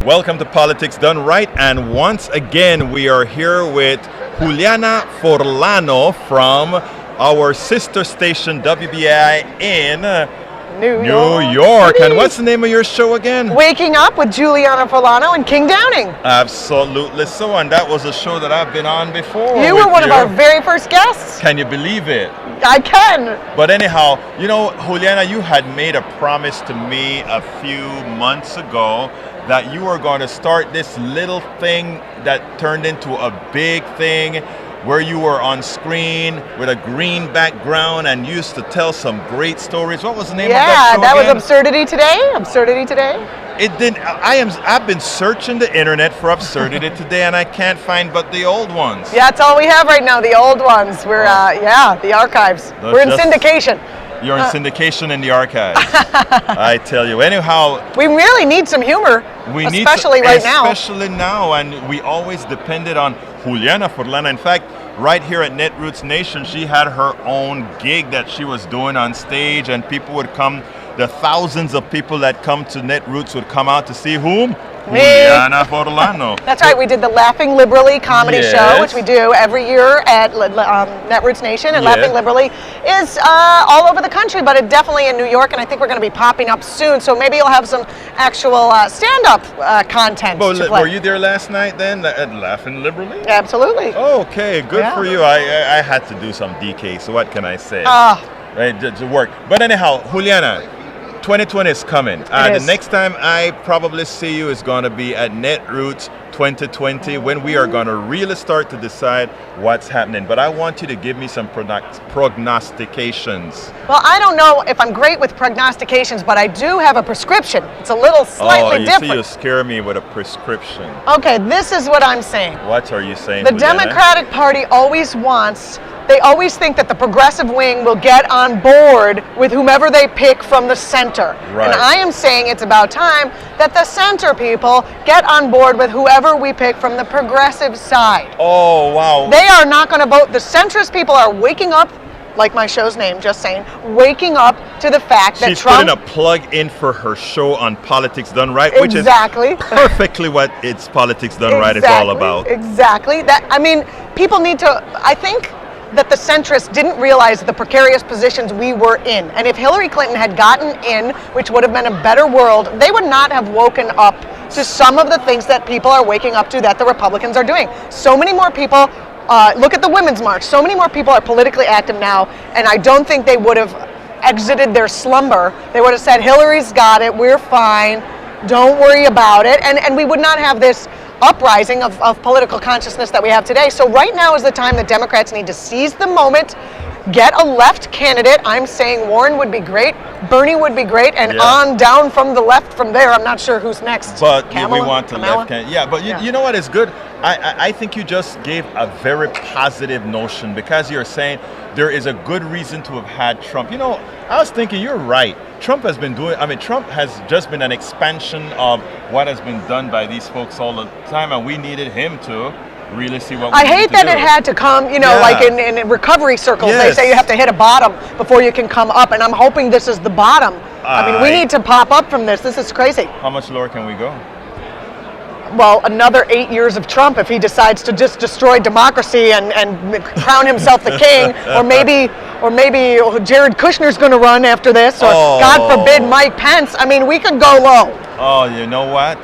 Welcome to Politics Done Right, and once again we are here with Julianna Forlano from our sister station WBAI in New York. And what's the name of your show again? Waking Up with Julianna Forlano and King Downing. Absolutely so, and that was a show that I've been on before. You were one of our very first guests. Can you believe it? I can. But anyhow, you know, Julianna, you had made a promise to me a few months ago that you were going to start this little thing that turned into a big thing, where you were on screen with a green background and used to tell some great stories. What was the name of that show that again? was Absurdity Today. Absurdity Today. It didn't. I've been searching the internet for Absurdity Today, and I can't find but the old ones. Yeah, that's all we have right now. The old ones. We're the archives. We're in syndication. You're in syndication in the archives. I tell you. Anyhow, we really need some humor. Especially now, and we always depended on Julianna Forlano. In fact, right here at Netroots Nation, she had her own gig that she was doing on stage, and people would come. The thousands of people that come to Netroots would come out to see whom? Me. Julianna Forlano. That's right. We did the Laughing Liberally comedy show, which we do every year at Netroots Nation. And Laughing Liberally is all over the country, but it's definitely in New York. And I think we're going to be popping up soon. So maybe you'll have some actual stand-up content to play. Were you there last night then at Laughing Liberally? Absolutely. Okay, good for you. I had to do some DK, so what can I say? Right, to work. But anyhow, Julianna, 2020 is coming. The next time I probably see you is going to be at Netroots 2020, when we are going to really start to decide what's happening. But I want you to give me some prognostications. Well, I don't know if I'm great with prognostications, but I do have a prescription. It's a little slightly different. You scare me with a prescription. Okay, this is what I'm saying. What are you saying, The Julianna? Democratic Party always wants... They always think that the progressive wing will get on board with whomever they pick from the center. Right. And I am saying it's about time that the center people get on board with whoever we pick from the progressive side. Oh, wow. They are not going to vote. The centrist people are waking up, like my show's name, just saying, waking up to the fact that Trump... She's putting a plug in for her show on Politics Done Right, which is perfectly what it's Politics Done Right is all about. Exactly. People need to... I think that the centrists didn't realize the precarious positions we were in. And if Hillary Clinton had gotten in, which would have been a better world, they would not have woken up to some of the things that people are waking up to that the Republicans are doing. So many more people, look at the Women's March, so many more people are politically active now, and I don't think they would have exited their slumber. They would have said, Hillary's got it, we're fine, don't worry about it, and we would not have this uprising of political consciousness that we have today. So right now is the time that Democrats need to seize the moment, get a left candidate. I'm saying Warren would be great, Bernie would be great, and on down from the left from there. I'm not sure who's next. But we want the left candidate. Yeah, but you know what is good? I think you just gave a very positive notion, because you're saying there is a good reason to have had Trump. You know, I was thinking, you're right. Trump has just been an expansion of what has been done by these folks all the time, and we needed him to really see what we I hate that it had to come, like in recovery circles, they say you have to hit a bottom before you can come up, and I'm hoping this is the bottom. We need to pop up from this. This is crazy. How much lower can we go? Well, another 8 years of Trump if he decides to just destroy democracy and crown himself the king, or maybe Jared Kushner's going to run after this, or God forbid Mike Pence. We could go low. Oh, you know what?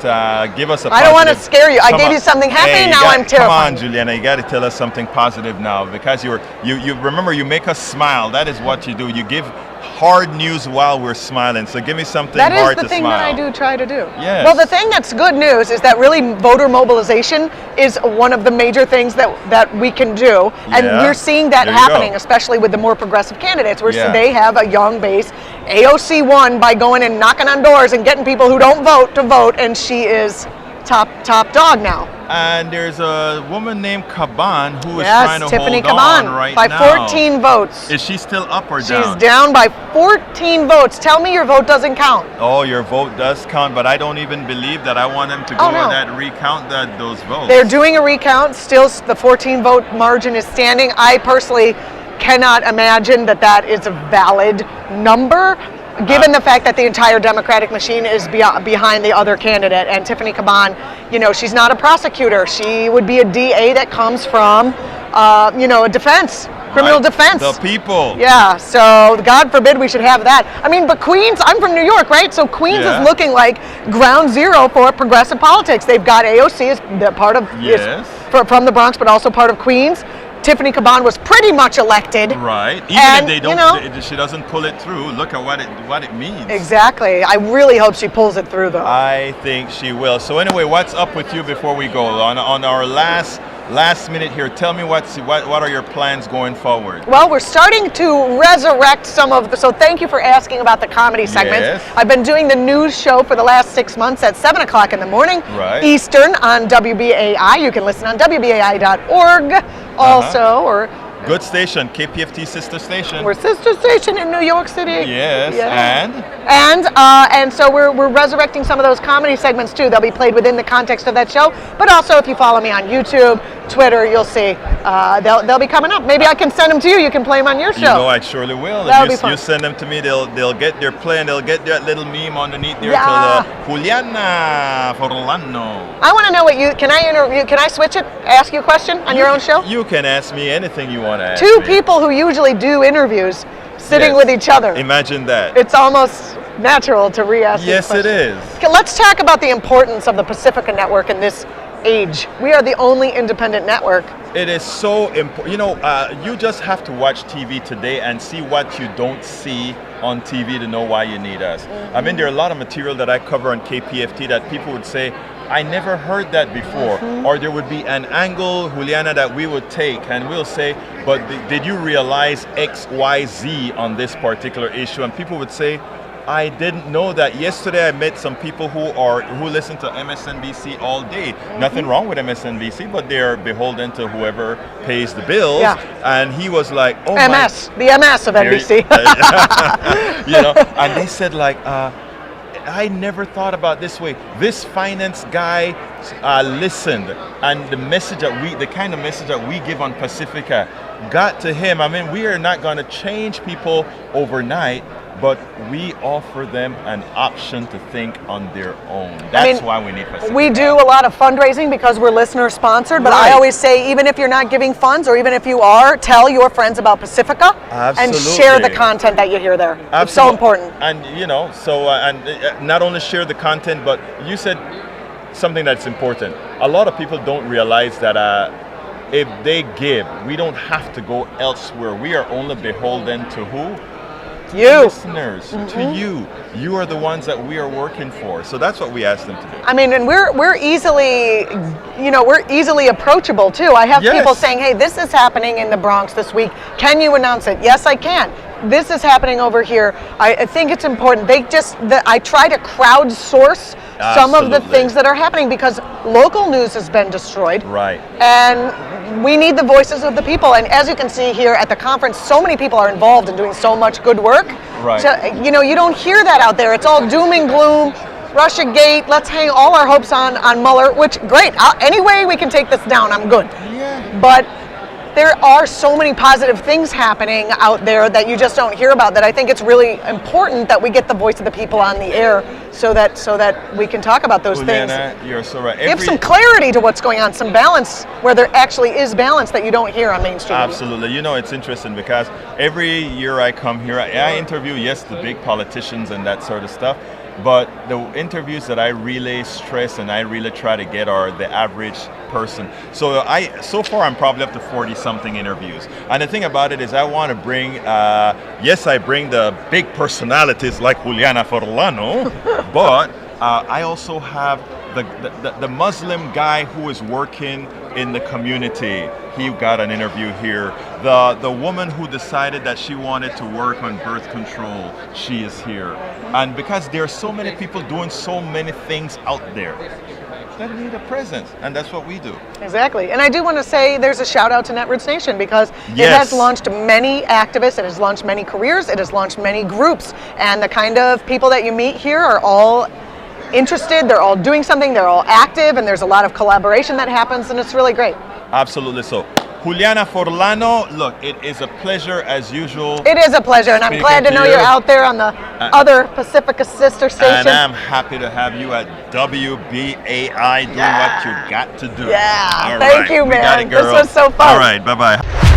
Give us a positive. I don't want to scare you. I gave you something happy, now I'm terrified. Come on, Julianna, you got to tell us something positive now, because you remember, you make us smile. That is what you do. You give hard news while we're smiling. So give me something hard to smile. That is the thing that I do try to do. Yes. Well, the thing that's good news is that really voter mobilization is one of the major things that we can do. And we're seeing that happening, especially with the more progressive candidates, where they have a young base. AOC won by going and knocking on doors and getting people who don't vote to vote, and she is top dog now. And there's a woman named Caban who is trying to Tiffany hold Caban, on right by now. 14 votes. Is she still up or down? She's down by 14 votes. Tell me your vote doesn't count. Oh, your vote does count, but I don't even believe that. I want them to go and recount those votes. They're doing a recount. Still, the 14 vote margin is standing. I personally cannot imagine that is a valid number. given the fact that the entire Democratic machine is behind the other candidate, and Tiffany Caban, she's not a prosecutor. She would be a DA that comes from, a defense. Criminal defense. The people. Yeah, so God forbid we should have that. I mean, but Queens, I'm from New York, right? So Queens is looking like ground zero for progressive politics. They've got AOC as the part of, from the Bronx, but also part of Queens. Tiffany Caban was pretty much elected. Right. Even if they don't, she doesn't pull it through. Look at what it means. Exactly. I really hope she pulls it through, though. I think she will. So anyway, what's up with you before we go on our last minute here? Tell me what are your plans going forward? Well, we're starting to resurrect some of the, so thank you for asking about the comedy segments. Yes. I've been doing the news show for the last 6 months at 7 o'clock in the morning, Eastern on WBAI. You can listen on WBAI.org also, or good station, KPFT sister station. We're sister station in New York City. Yes, and so we're resurrecting some of those comedy segments too. They'll be played within the context of that show. But also, if you follow me on YouTube, Twitter, you'll see they'll be coming up. Maybe I can send them to you. You can play them on your show. I surely will. If you send them to me, they'll get their play and they'll get that little meme underneath there to the Julianna Forlano. I want to know what can I switch it? Ask you a question on your own show? You can ask me anything you want to ask. Two people who usually do interviews sitting with each other. Imagine that. It's almost natural to re-ask these questions. Yes, it is. Okay, let's talk about the importance of the Pacifica Network in this age. We are the only independent network. It is so important. You just have to watch TV today and see what you don't see on TV to know why you need us. I mean, there are a lot of material that I cover on KPFT that people would say, I never heard that before. Or there would be an angle, Juliana, that we would take and we'll say, but did you realize X, Y, Z on this particular issue? And people would say, I didn't know that. Yesterday I met some people who listen to MSNBC all day. Nothing wrong with MSNBC, but they're beholden to whoever pays the bills. And he was like, oh the MS of NBC. And they said like, I never thought about this way. This finance guy listened, and the kind of message that we give on Pacifica got to him. I mean, we are not going to change people overnight, but we offer them an option to think on their own. That's why we need Pacifica. We do a lot of fundraising because we're listener sponsored, but I always say, even if you're not giving funds, or even if you are, tell your friends about Pacifica and share the content that you hear there. Absolutely. It's so important. And and not only share the content, but you said something that's important. A lot of people don't realize that if they give, we don't have to go elsewhere. We are only beholden to who? You. Listeners, to you. You are the ones that we are working for. So that's what we ask them to do. I mean, and we're easily approachable too. I have people saying, hey, this is happening in the Bronx this week. Can you announce it? Yes, I can. This is happening over here. I think it's important. I try to crowdsource some of the things that are happening because local news has been destroyed. Right. And we need the voices of the people. And as you can see here at the conference, so many people are involved in doing so much good work. Right. So, you don't hear that out there. It's all doom and gloom. Russiagate, let's hang all our hopes on Mueller, which, great. Any way we can take this down, I'm good. Yeah. But there are so many positive things happening out there that you just don't hear about, that I think it's really important that we get the voice of the people on the air so that we can talk about those Juliana, things. You're so right. Give some clarity to what's going on, some balance where there actually is balance that you don't hear on mainstream media. Absolutely. It's interesting because every year I come here, I interview, the big politicians and that sort of stuff. But the interviews that I really stress and I really try to get are the average person. So far I'm probably up to 40-something interviews. And the thing about it is I want to bring, I bring the big personalities like Julianna Forlano, but I also have the Muslim guy who is working in the community. He got an interview here. The woman who decided that she wanted to work on birth control, she is here. And because there are so many people doing so many things out there that need a presence, and that's what we do. Exactly. And I do want to say there's a shout out to Netroots Nation because it has launched many activists, it has launched many careers, it has launched many groups, and the kind of people that you meet here are all interested, they're all doing something, they're all active, and there's a lot of collaboration that happens, and it's really great. Absolutely so. Julianna Forlano, look, it is a pleasure as usual. It is a pleasure, and I'm glad to know you're out there on the other Pacifica sister station. And I'm happy to have you at WBAI doing what you got to do. Yeah, All thank right. you, man. Got it, girl. This was so fun. All right, bye-bye.